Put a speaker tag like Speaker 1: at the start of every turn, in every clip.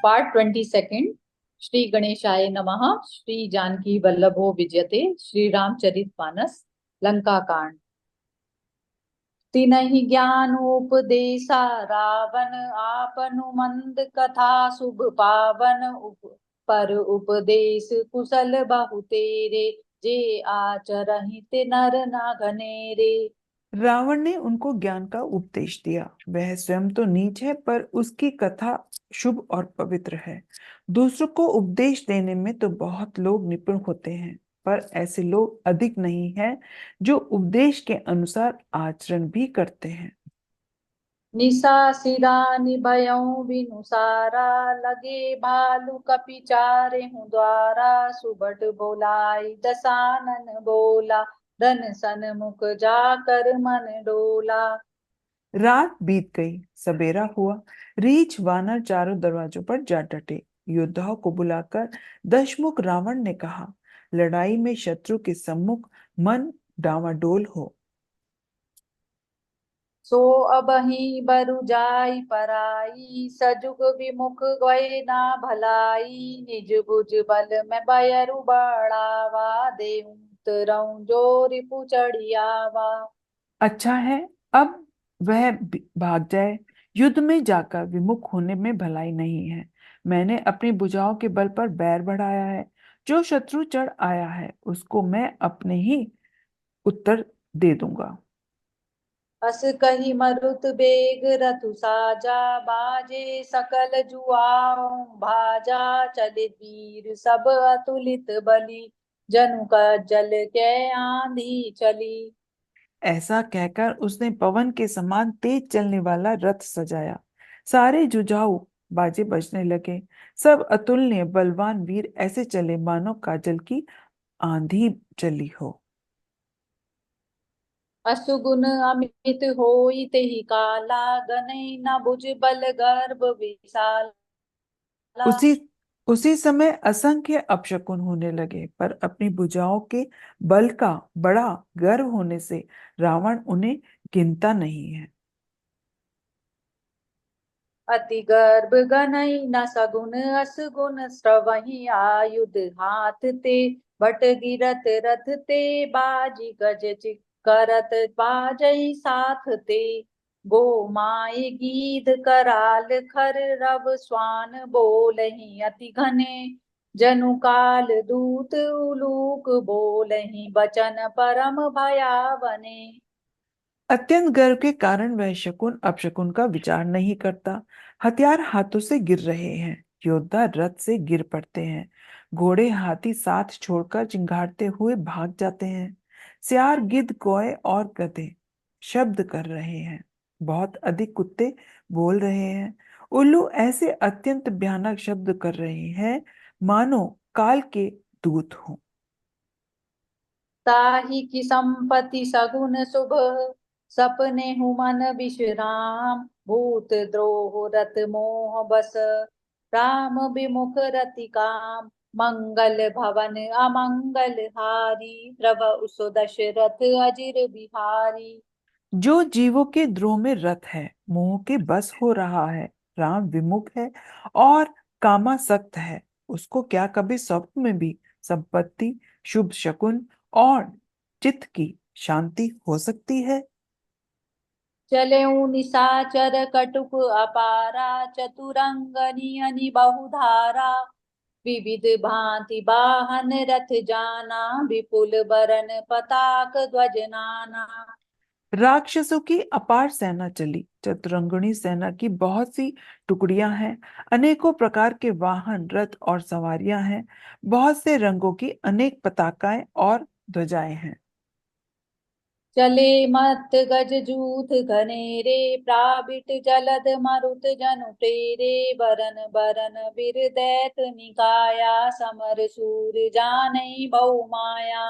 Speaker 1: Part 22। Shri गणेशाय नमः। श्री जानकी वल्लभो विजयते। श्री रामचरित मानस। लंका कांड। तिनहि ज्ञान उपदेशा रावण आपनु मंद कथा शुभ पावन पर उपदेश कुशल बहु तेरे जे आचरहि ते नर ना घनेरे।
Speaker 2: रावण ने उनको ज्ञान का उपदेश दिया। वह स्वयं तो नीच है, पर उसकी कथा शुभ और पवित्र है। दूसरों को उपदेश देने में तो बहुत लोग निपुण होते हैं, पर ऐसे लोग अधिक नहीं हैं जो उपदेश के अनुसार आचरण भी करते हैं।
Speaker 1: निशा सिरा निभयऊ बिनु सारा लगे भालू कपि चारे हूँ द्वारा सुबट बोलाई दसानन बोला रन सन्मुख जाकर मन डोला।
Speaker 2: रात बीत गई, सवेरा हुआ। रीछ वानर चारों दरवाजों पर जा डटे। योद्धाओं को बुलाकर दशमुख रावण ने कहा, लड़ाई में शत्रु के सम्मुख मन डावाडोल हो।
Speaker 1: सो अबहि बरु जाई पराई सजुग विमुख गए ना भलाई निज भुज बल में बयरु बढ़ावा देऊं तरऊं जो रिपु चढ़ियावा।
Speaker 2: अच्छा है, अब वह भाग जाए। युद्ध में जाकर विमुख होने में भलाई नहीं है। मैंने अपनी भुजाओं के बल पर बैर बढ़ाया है। जो शत्रु चढ़ आया है उसको मैं अपने ही उत्तर दे दूंगा।
Speaker 1: अस कही मरुत बेग रथु साजा बाजे सकल जुआओ भाजा चले वीर सब अतुलित बलि जनु का जल के आंधी चली।
Speaker 2: ऐसा कहकर उसने पवन के समान तेज चलने वाला रथ सजाया। सारे जुझाऊ बाजे बजने लगे। सब अतुलनीय बलवान वीर ऐसे चले मानो काजल की आंधी चली हो।
Speaker 1: असुगुन अमित होई तेहि काला गनई न भुज बल गर्भ विशाला।
Speaker 2: उसी उसी समय असंख्य अपशकुन होने लगे, पर अपनी भुजाओं के बल का बड़ा गर्व होने से रावण उन्हें गिनता नहीं है।
Speaker 1: अति गर्भ गनई न सगुन असगुन स्रवहि आयुध हाथ ते बट गिरत रथ ते बाजी गज करत बाजई साथ ते गो माय गीध कराल खर रव स्वान बोलहि अति घने जनु काल दूत उलूक बोलहि बचन परम भयावने।
Speaker 2: अत्यंत गर्व के कारण वह शकुन अपशकुन का विचार नहीं करता। हथियार हाथों से गिर रहे हैं। योद्धा रथ से गिर पड़ते हैं। घोड़े हाथी साथ छोड़कर चिंघाड़ते हुए भाग जाते हैं। सियार गिद्ध कौए और गधे शब्द कर रहे हैं। बहुत अधिक कुत्ते बोल रहे हैं। उल्लू ऐसे अत्यंत भयानक शब्द कर रहे हैं मानो काल के दूत हों।
Speaker 1: ताहि की संपत्ति सगुन शुभ सपने हुमन विश्राम भूत द्रोह रत मोह बस राम विमुख रति काम मंगल भवन अमंगल हारी प्रभ उसो दशरथ अजिर बिहारी।
Speaker 2: जो जीवों के द्रोह में रत है, मोह के बस हो रहा है, राम विमुख है और कामासक्त है, उसको क्या कभी स्वप्न में भी संपत्ति, शुभ शकुन और चित्त की शांति हो सकती है?
Speaker 1: चले निशाचर कटुक अपारा चतुरंग नियनि बहुधारा विविध भांति वाहन रथ जाना विपुल बरन पताक ध्वज नाना।
Speaker 2: राक्षसों की अपार सेना चली। चतुरंगणी सेना की बहुत सी टुकड़ियां हैं। अनेकों प्रकार के वाहन, रथ और सवारियां हैं। बहुत से रंगों की अनेक पताकाएं और ध्वजाएं हैं।
Speaker 1: चले मत गज जूथ घनेरे प्राबिट जलद मरुत जनु टेरे बरन बरन बिर दैत निकाया समर सूर जानई बहु माया।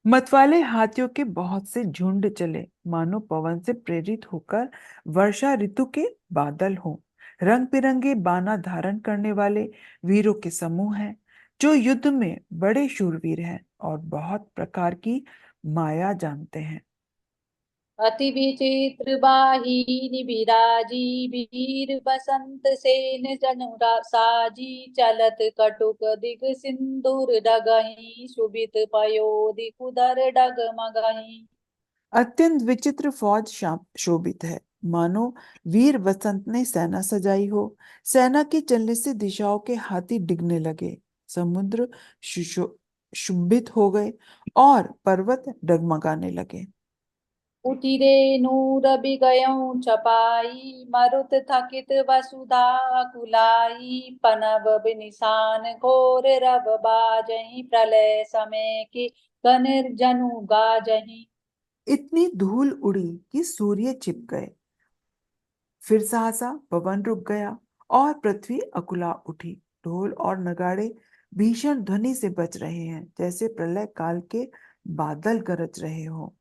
Speaker 2: मतवाले हाथियों के बहुत से झुंड चले, मानो पवन से प्रेरित होकर वर्षा ऋतु के बादल हों। रंग बिरंगे बाना धारण करने वाले वीरों के समूह हैं, जो युद्ध में बड़े शूरवीर हैं और बहुत प्रकार की माया जानते हैं।
Speaker 1: अति विचित्र बाहिनी बिराजी, वीर बसंत सेन जनु साजी, चलत कटुक दिग सिंदूर डगही, शुभित पयोधि कुदर डगमगही।
Speaker 2: अत्यंत विचित्र फौज शोभित है, मानो वीर वसंत ने सेना सजाई हो। सेना के चलने से दिशाओं के हाथी डिगने लगे, समुद्र शुभित हो गए और पर्वत डगमगाने लगे।
Speaker 1: उठिरे नूर बिगयऊँ छपाई, मरुत थकित वसुधा कुलाई, पनव बिनिसान घोर रव बाजहीं, प्रलय समय की कनिर जनु गाजहीं।
Speaker 2: इतनी धूल उड़ी कि सूर्य छिप गए, फिर सहसा पवन रुक गया और पृथ्वी अकुला उठी। ढोल और नगाड़े भीषण ध्वनि से बज रहे हैं, जैसे प्रलय काल के बादल गरज रहे हो।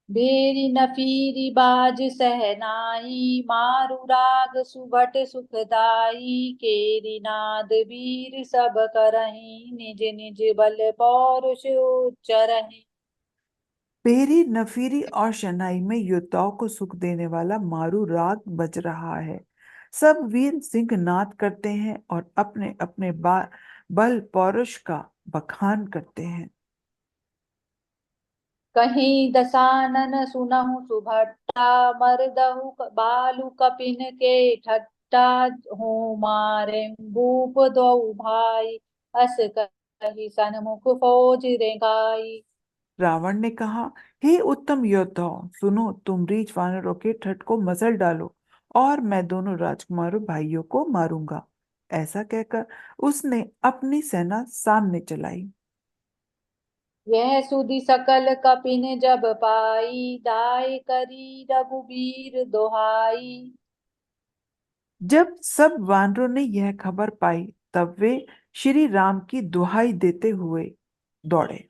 Speaker 1: बेरी नफीरी बाज सहनाई, मारु राग सुभट सुखदाई, केरी नाद वीर सब करहीं, निज निज बल पौरुष उच्चरहीं।
Speaker 2: पेरी नफीरी और शनाई में योद्धाओं को सुख देने वाला मारू राग बज रहा है। सब वीर सिंहनाद करते हैं और अपने अपने बल पौरुष का बखान करते हैं।
Speaker 1: कहीं दसानन सुनहु सुभट्टा, मरदहु बालु कपिन के ठट्टा, हो मारे भूप दो भाई, अस कही सन्मुख फौज रेंगाई।
Speaker 2: रावण ने कहा, हे उत्तम योद्धाओं, सुनो, तुम रीछ वानरों के ठट को मसल डालो और मैं दोनों राजकुमारों भाइयों को मारूंगा। ऐसा कहकर उसने अपनी सेना सामने चलाई।
Speaker 1: यह सुधि सकल कपिन जब पाई, दाय करी रघुबीर दोहाई।
Speaker 2: जब सब वानरों ने यह खबर पाई, तब वे श्री राम की दुहाई देते हुए दौड़े।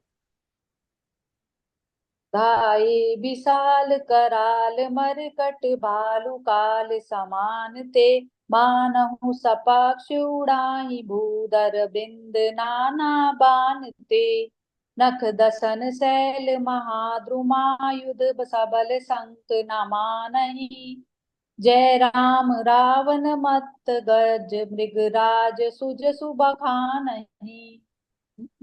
Speaker 1: धाये विशाल कराल, मरकट भालु काल समान ते, मानहु सपक्ष उड़ाई, भूधर बिंद नाना बान ते। नख दसन शैल महाद्रुमायुध, सबल संक न मानही, जय राम रावण मत गज, मृगराज सुज सुबखानहि।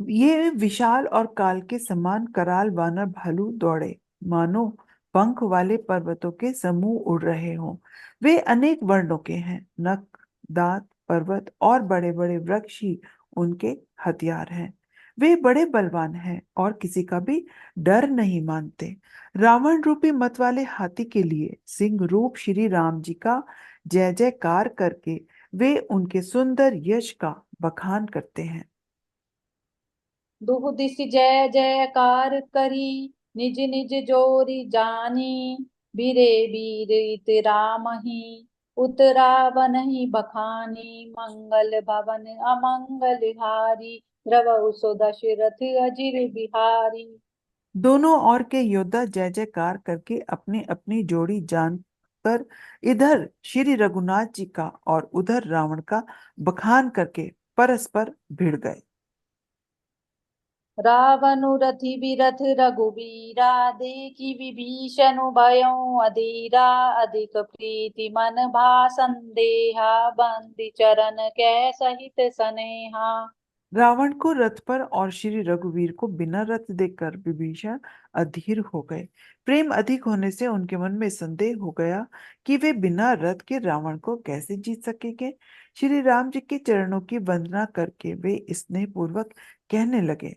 Speaker 2: ये विशाल और काल के समान कराल वानर भालू दौड़े, मानो पंख वाले पर्वतों के समूह उड़ रहे हों। वे अनेक वर्णों के हैं, नख, दांत, पर्वत और बड़े बड़े वृक्ष ही उनके हथियार हैं। वे बड़े बलवान हैं और किसी का भी डर नहीं मानते। रावण रूपी मत वाले हाथी के लिए सिंह रूप श्री राम जी का जय जयकार करके वे उनके सुंदर यश का बखान करते हैं।
Speaker 1: दुह दिश जय जयकार करी, निज निज जोरी जानी, बीरे वीर इत रामहि, उतरावनहि बखानी, मंगल भवन अमंगल हारी, द्रवहु सो दशरथ अजिर बिहारी।
Speaker 2: दोनों ओर के योद्धा जय जयकार करके अपनी अपनी जोड़ी जानकर इधर श्री रघुनाथ जी का और उधर रावण का बखान करके परस्पर भिड़ गए।
Speaker 1: रावणु रथि बिरथ रघुबीरा, देखि विभीषण भयउ अधीरा, अधिक प्रीति मन भा संदेहा, बंदी चरण कै सहित सनेहा।
Speaker 2: रावण को रथ पर और श्री रघुवीर को बिना रथ देखकर विभीषण अधीर हो गए। प्रेम अधिक होने से उनके मन में संदेह हो गया कि वे बिना रथ के रावण को कैसे जीत सकेंगे। श्री राम जी के चरणों की वंदना करके वे स्नेह पूर्वक कहने लगे,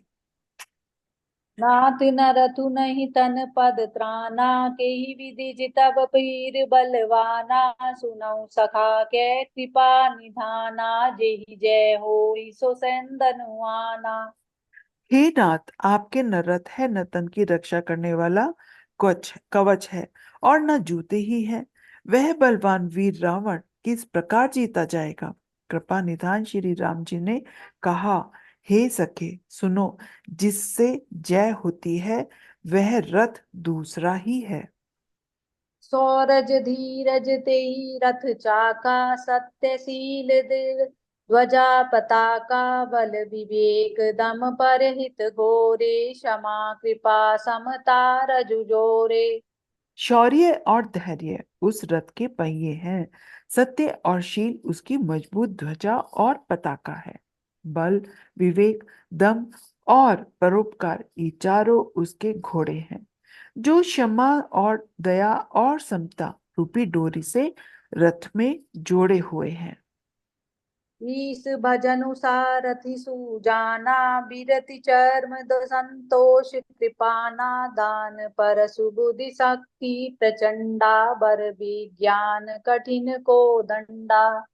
Speaker 1: नाथ न रथु नहीं तन पद त्राना, के ही विधि जितब पीर बलवाना, सुनऊ सखा के कृपा निधाना, जेहि जय होई सो सेंदनु आना।
Speaker 2: हे नाथ, आपके न रथ है न तन की रक्षा करने वाला कवच कवच है और न जूते ही है। वह बलवान वीर रावण किस प्रकार जीता जाएगा। कृपा निधान श्री राम जी ने कहा, हे सखे सुनो, जिससे जय होती है वह रथ दूसरा ही है।
Speaker 1: सौरज धीरज तेहि रथ चाका, सत्यशील ध्वजा पताका, बल विवेक दम पर हित घोरे, क्षमा कृपा समता रजु जोरे।
Speaker 2: शौर्य और धैर्य उस रथ के पहिए हैं, सत्य और शील उसकी मजबूत ध्वजा और पताका है। बल, विवेक, दम और परोपकार ये चारों उसके घोड़े हैं, जो क्षमा और दया और समता रूपी डोरी से रथ में जोड़े हुए हैं।
Speaker 1: ईस भजनु सारथि सुजाना, बिरति चर्म द संतोष कृपाना, दान पर सुबुद्धि शक्ति प्रचंडा, बर विज्ञान कठिन को दंडा।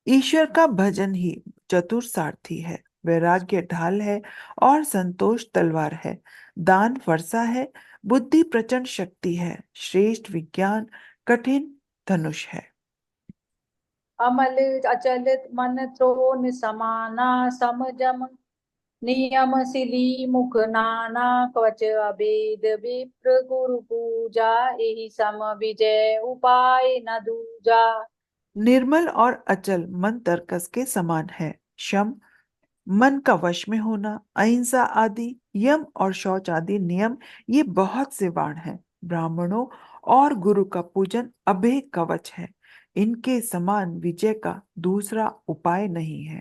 Speaker 2: ईश्वर का भजन ही चतुर सारथी है, वैराग्य ढाल है और संतोष तलवार है। दान फरसा है, बुद्धि प्रचंड शक्ति है, श्रेष्ठ विज्ञान कठिन धनुष है।
Speaker 1: अमल अचल मन त्रोन समाना, समजम नियम सिली मुख नाना, कवच अभेद विप्र गुरु पूजा, यही सम विजय उपाय न दूजा।
Speaker 2: निर्मल और अचल मन तरकस के समान है। शम मन का वश में होना, अहिंसा आदि यम और शौच आदि नियम ये बहुत से बाण हैं। ब्राह्मणों और गुरु का पूजन अभय कवच है। इनके समान विजय का दूसरा उपाय नहीं है।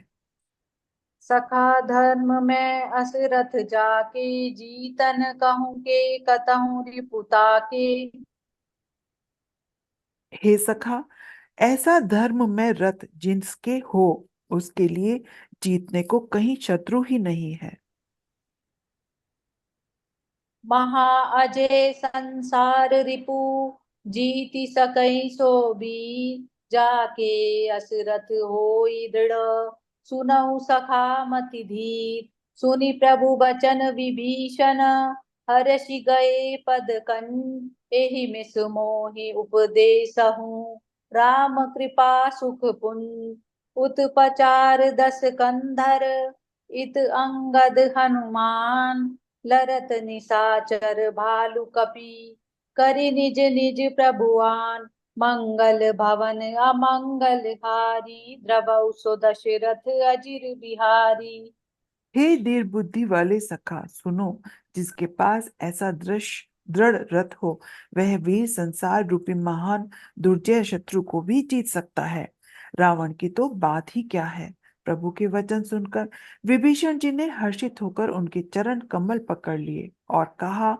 Speaker 1: सखा धर्म में असरथ जाके, जीतन कहूँ के कतहूँ रिपुता के।
Speaker 2: हे सखा, ऐसा धर्म में रथ जिसके हो, उसके लिए जीतने को कहीं शत्रु ही नहीं है।
Speaker 1: महा अजय संसार रिपु, जीति सकई सो भी, जाके असरथ होई दृढ़। सुनऊ सखा मति धीर, सुनि प्रभु बचन विभीषण, हर्षि गए पद कंठ, एहि मिस मोहि उपदेसहु। राम कृपा सुख पुण्य उत्पचार दस कंधर, इत अंगद हनुमान, लरत निशाचर भालु कपि, करि निज निज प्रभुआन, मंगल भवन अमंगल हारी, द्रवौ सो दशरथ अजिर बिहारी।
Speaker 2: हे दृढ़ बुद्धि वाले सखा, सुनो, जिसके पास ऐसा दृढ़ रथ हो, वह वीर संसार रूपी महान दुर्जय शत्रु को भी जीत सकता है। रावण की तो बात ही क्या है। प्रभु के वचन सुनकर विभीषण जी ने हर्षित होकर उनके चरण कमल पकड़ लिए और कहा,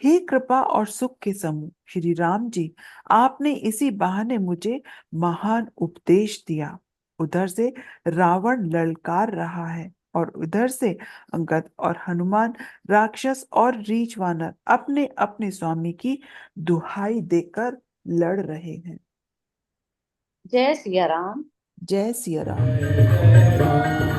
Speaker 2: हे कृपा और सुख के समूह श्री राम जी, आपने इसी बहाने मुझे महान उपदेश दिया। उधर से रावण ललकार रहा है और उधर से अंगद और हनुमान, राक्षस और रीछ वानर अपने अपने स्वामी की दुहाई देकर लड़ रहे हैं।
Speaker 1: जय सिया राम।
Speaker 2: जय सिया राम।
Speaker 3: जय जय राम